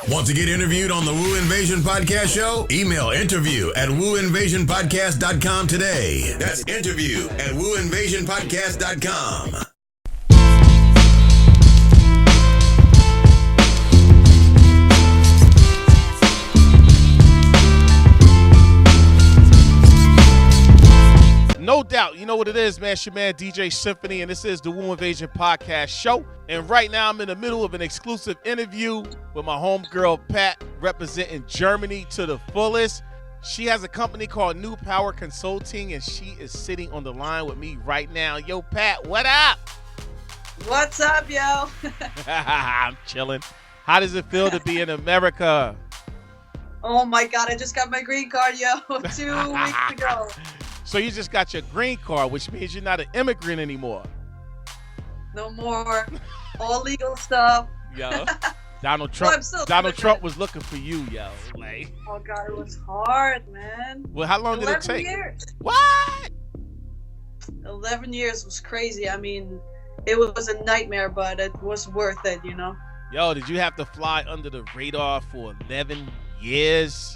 Want to get interviewed on the Woo Invasion Podcast Show? Email interview@wooinvasionpodcast.com today. That's interview@wooinvasionpodcast.com. No doubt. You know what it is, man. It's your man, DJ Symphony, and this is the Woo Invasion Podcast Show. And right now, I'm in the middle of an exclusive interview with my homegirl, Pat, representing Germany to the fullest. She has a company called Neubauer Consulting, and she is sitting on the line with me right now. Yo, Pat, what up? What's up, yo? I'm chilling. How does it feel to be in America? Oh, my God. I just got my green card, yo, 2 weeks ago. So you just got your green card, which means you're not an immigrant anymore. No more. All legal stuff. Yo, Donald Trump. Donald Trump was looking for you, yo. Like, oh God, it was hard, man. Well, how long did it take? 11 years. What? 11 years was crazy. I mean, it was a nightmare, but it was worth it, you know. Yo, did you have to fly under the radar for 11 years?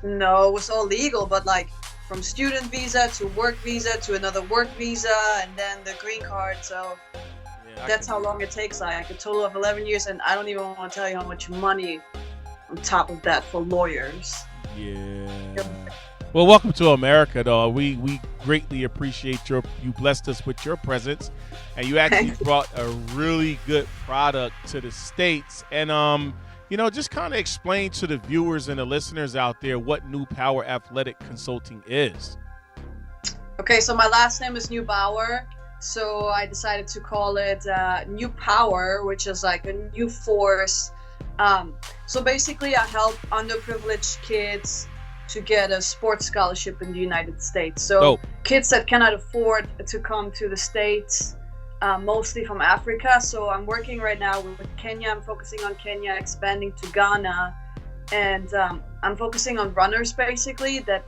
No, it was all legal, but like from student visa to work visa to another work visa and then the green card. So yeah, that's how long it takes. Like a total of 11 years, and I don't even want to tell you how much money on top of that for lawyers. Yeah. Well, welcome to America, though. We greatly appreciate you blessed us with your presence, and you actually brought a really good product to the States. And you know, just kind of explain to the viewers and the listeners out there what Neubauer Athletic Consulting is. Okay, so my last name is Neubauer, so I decided to call it Neubauer, which is like a new force. So basically, I help underprivileged kids to get a sports scholarship in the United States. So kids that cannot afford to come to the States, mostly from Africa. So I'm working right now with Kenya. I'm focusing on Kenya, expanding to Ghana. And I'm focusing on runners, basically, that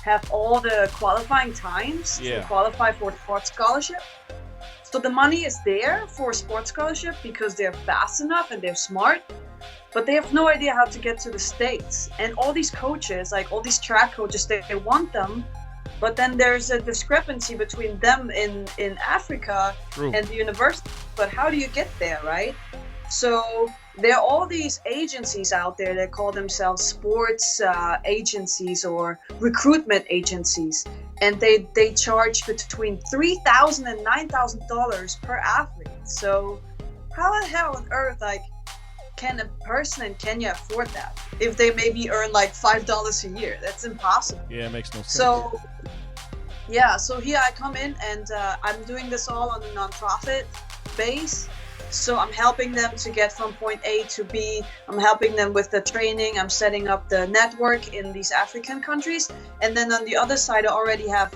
have all the qualifying times to qualify for sports scholarship. So the money is there for a sports scholarship because they're fast enough and they're smart, but they have no idea how to get to the States. And all these coaches, like all these track coaches, they want them, but then there's a discrepancy between them in Africa and the university. But how do you get there, right? So there are all these agencies out there that call themselves sports agencies or recruitment agencies. And they charge between $3,000 and $9,000 per athlete. So how the hell on earth, like, can a person in Kenya afford that if they maybe earn like $5 a year? That's impossible. Yeah, it makes no sense. So here I come in, and I'm doing this all on a nonprofit base. So I'm helping them to get from point A to B. I'm helping them with the training. I'm setting up the network in these African countries. And then on the other side, I already have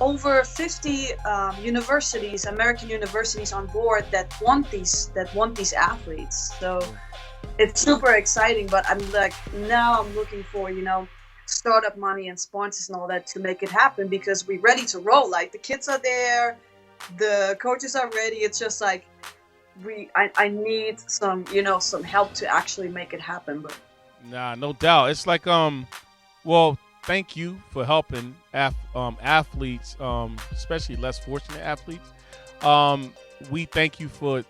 over 50 universities, American universities on board that want these athletes. So it's super exciting, but I'm looking for, startup money and sponsors and all that to make it happen, because we're ready to roll. Like, the kids are there, the coaches are ready. It's just like, I need some help to actually make it happen. But nah, no doubt. It's like well, thank you for helping athletes, especially less fortunate athletes. We thank you for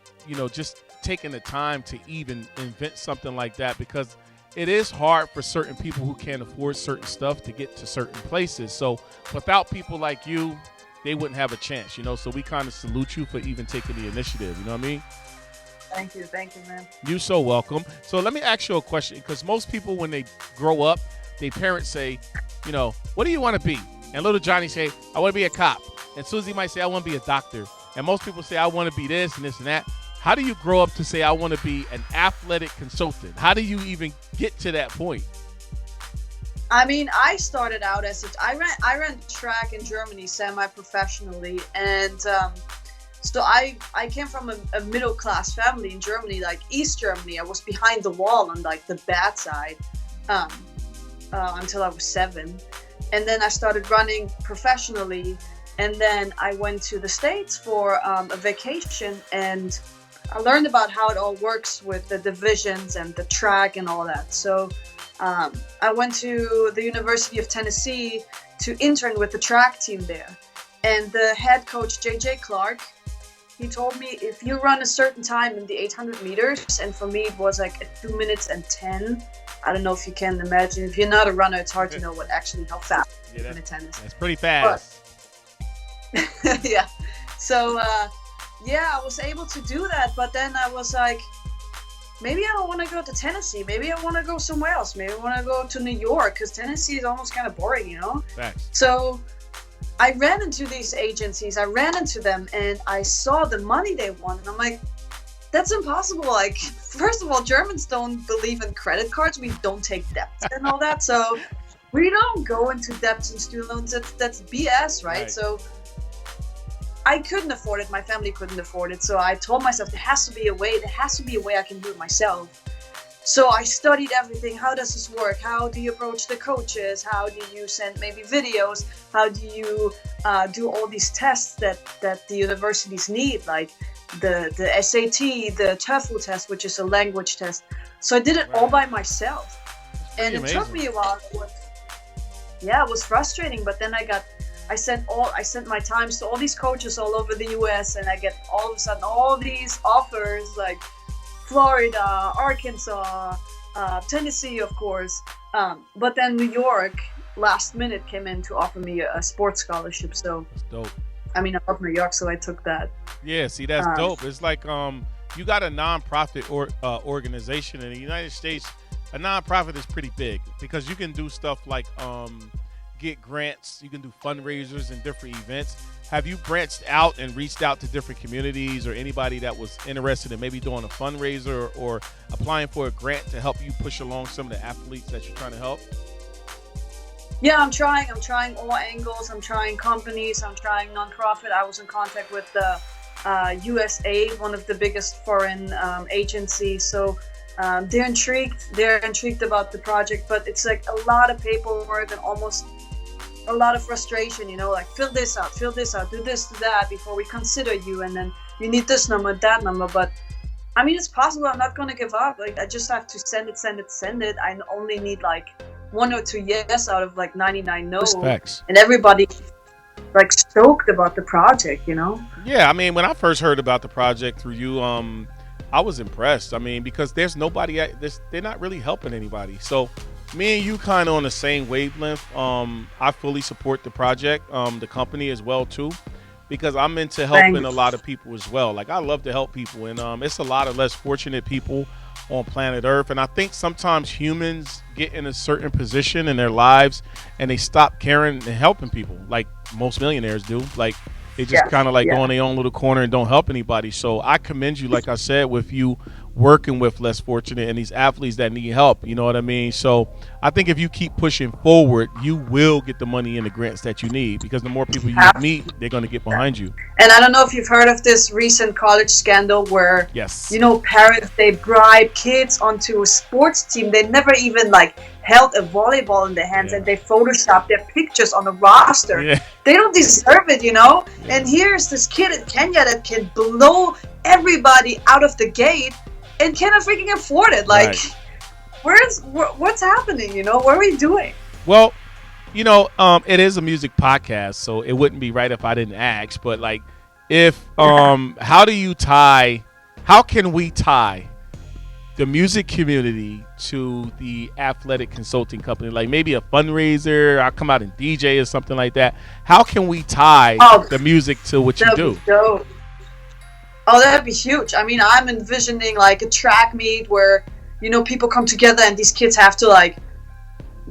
just taking the time to even invent something like that, because it is hard for certain people who can't afford certain stuff to get to certain places. So without people like you, they wouldn't have a chance, So we kind of salute you for even taking the initiative. You know what I mean? Thank you, man. You're so welcome. So let me ask you a question, because most people, when they grow up, their parents say, what do you want to be? And little Johnny say, I want to be a cop. And Susie might say, I want to be a doctor. And most people say, I want to be this and this and that. How do you grow up to say, I want to be an athletic consultant? How do you even get to that point? I mean, I started out I ran track in Germany semi-professionally, and so I came from a middle-class family in Germany, like East Germany. I was behind the wall on like the bad side until I was 7, and then I started running professionally, and then I went to the States for a vacation, and I learned about how it all works with the divisions and the track and all that. So I went to the University of Tennessee to intern with the track team there. And the head coach, J.J. Clark, he told me, if you run a certain time in the 800 meters, and for me it was like 2 minutes and 10. I don't know if you can imagine. If you're not a runner, it's hard to know how fast 2 minutes 10 is. That's pretty fast. But, yeah. So, I was able to do that. But then I was like, maybe I don't want to go to Tennessee. Maybe I want to go somewhere else. Maybe I want to go to New York, because Tennessee is almost kind of boring, you know? Thanks. So I ran into these agencies. I ran into them, and I saw the money they want. And I'm like, that's impossible. Like, first of all, Germans don't believe in credit cards. We don't take debts and all that. So we don't go into debts and student loans. That's BS, right? So I couldn't afford it. My family couldn't afford it. So I told myself, there has to be a way. There has to be a way I can do it myself. So I studied everything. How does this work? How do you approach the coaches? How do you send maybe videos? How do you do all these tests that the universities need, like the SAT, the TOEFL test, which is a language test. So I did it all by myself. And it took me a while. It was frustrating, but then I sent my times to all these coaches all over the US, and I get all of a sudden all these offers, like Florida, Arkansas, Tennessee, of course. But then New York, last minute, came in to offer me a sports scholarship. So that's dope. I mean, I love New York, so I took that. Yeah, see, that's dope. It's like you got a nonprofit organization in the United States. A nonprofit is pretty big because you can do stuff like get grants. You can do fundraisers and different events. Have you branched out and reached out to different communities or anybody that was interested in maybe doing a fundraiser or applying for a grant to help you push along some of the athletes that you're trying to help? Yeah, I'm trying all angles. I'm trying companies. I'm trying nonprofit. I was in contact with the USAID, one of the biggest foreign agencies. So they're intrigued. They're intrigued about the project, but it's like a lot of paperwork and almost a lot of frustration, you know, like fill this out, do this, do that before we consider you, and then you need this number, that number. But I mean, it's possible. I'm not going to give up. Like, I just have to send it. I only need like 1 or 2 yes out of like 99 no. Respects. And everybody like stoked about the project, you know? Yeah, I mean, when I first heard about the project through you, I was impressed. I mean, because there's nobody, they're not really helping anybody. So me and you kind of on the same wavelength. I fully support the project, the company as well too, because I'm into helping a lot of people as well. Like, I love to help people, and it's a lot of less fortunate people on planet Earth. And I think sometimes humans get in a certain position in their lives and they stop caring and helping people, like most millionaires do. Like, they just kind of like go in their own little corner and don't help anybody. So I commend you, like I said, with you working with less fortunate and these athletes that need help. You know what I mean? So I think if you keep pushing forward, you will get the money and the grants that you need, because the more people you meet, they're going to get behind you. And I don't know if you've heard of this recent college scandal where, you know, parents, they bribe kids onto a sports team. They never even like held a volleyball in their hands, and they Photoshop their pictures on the roster. They don't deserve it, you know? And here's this kid in Kenya that can blow everybody out of the gate and cannot freaking afford it. Like, what's happening, you know? What are we doing? Well, you know, it is a music podcast, so it wouldn't be right if I didn't ask. But like, if how can we tie the music community to the athletic consulting company? Like maybe a fundraiser, I'll come out and DJ or something like that. How can we tie the music to what you do? Oh, that'd be huge. I mean, I'm envisioning like a track meet where, you know, people come together and these kids have to like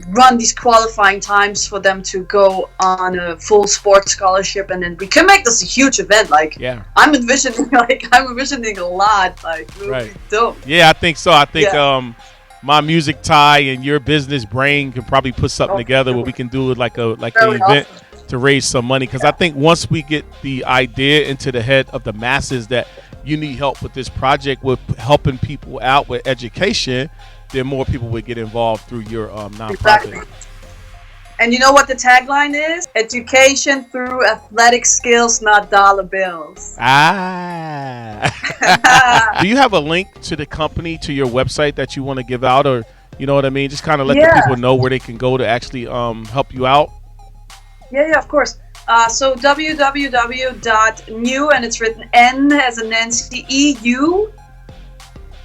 run these qualifying times for them to go on a full sports scholarship, and then we can make this a huge event. Like, I'm envisioning a lot. Like, really dope. Yeah, I think so. I think my music tie and your business brain can probably put something together where we can do it like an event to raise some money. Because I think once we get the idea into the head of the masses that you need help with this project, with helping people out with education, then more people would get involved through your nonprofit. And you know what the tagline is? Education through athletic skills, not dollar bills. Do you have a link to the company, to your website that you want to give out, or you know what I mean? Just kind of let the people know where they can go to actually help you out. Yeah, of course. So www.new, and it's written N as in Nancy, EU,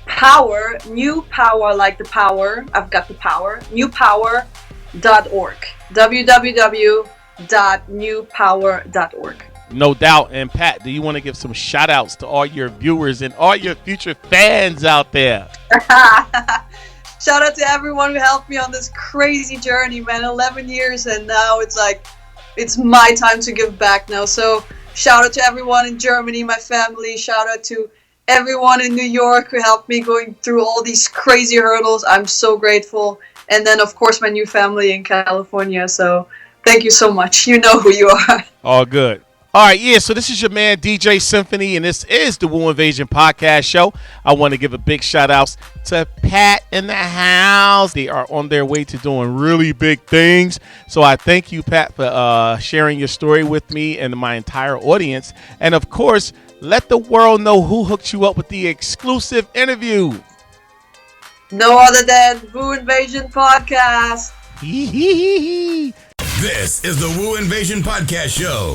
power, new power, like the power. I've got the power. Newpower.org. www.newpower.org. No doubt. And Pat, do you want to give some shout outs to all your viewers and all your future fans out there? Shout out to everyone who helped me on this crazy journey, man. 11 years, and now it's like, it's my time to give back now. So shout out to everyone in Germany, my family. Shout out to everyone in New York who helped me going through all these crazy hurdles. I'm so grateful. And then, of course, my new family in California. So thank you so much. You know who you are. All good. All right, yeah, so this is your man, DJ Symphony, and this is the Woo Invasion Podcast Show. I want to give a big shout-out to Pat in the house. They are on their way to doing really big things. So I thank you, Pat, for sharing your story with me and my entire audience. And, of course, let the world know who hooked you up with the exclusive interview. No other than Woo Invasion Podcast. This is the Woo Invasion Podcast Show.